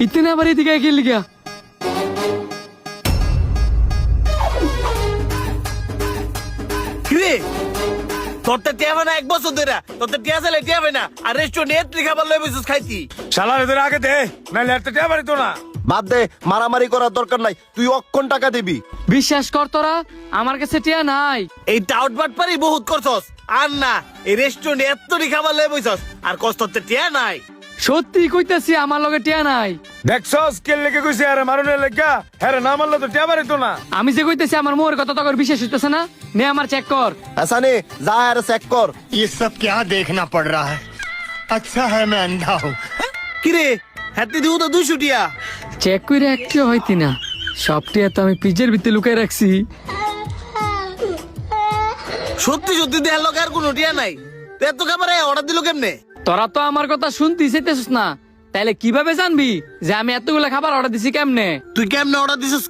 इतने আবার এদিকে খেলি গিয়া কিরে তোরটা টিয়াবে না এক বছর ধরে তোরটা টিয়া চাইলে টিয়াবে না আর রেস্টুরেন্টে এত্রি খাবার লয়ে বসে খাইতি শালা রে আগে দে নাইলে একটা টিয়া বাড়ি তো না। বাদ দে, মারামারি করার দরকার নাই, তুই অক্ষণ টাকা দিবি। বিশ্বাস কর তোরা আমার কাছে টিয়া নাই। এই টাউট বাট পারি বহুত করছস আর না এই রেস্টুরেন্টে এত্রি খাবার লয়ে বসছস আর কষ্ট তোরটা টিয়া নাই। সত্যি কইতাছি আমার লগে টিয়া নাই। দেখছস কে লেগে কইছে আরে মারুনের লেগা হ্যাঁ না মারলে তো টিয়া বাড়ি তো না। আমি যে কইতাছি আমার মোর কথা তো করে বিশ্বাস হইতাছে না। নে আমার চেক কর। ऐसा नहीं, जा यार चेक कर। ये सब क्या देखना पड़ रहा है। अच्छा है मैं अंधा हूँ। কিরে হাতি দিও তো 200 টিয়া। চেক কইরা একটিও হইতি না। সব টিয়া তো আমি পিজের ভিতরে লুকাই রাখছি। সত্যি সত্যি দেয়ার লোক আর কোনো টিয়া নাই। তুই এত খাবারে অর্ডার দিল কেমনে? তোরা তো আমার কথা শুনতেই চাইতেছিস না, তাইলে কিভাবে জানবি যে আমি এতগুলা খাবার অর্ডার দিছি কেমনে? তুই কেমনে অর্ডার দিছিস?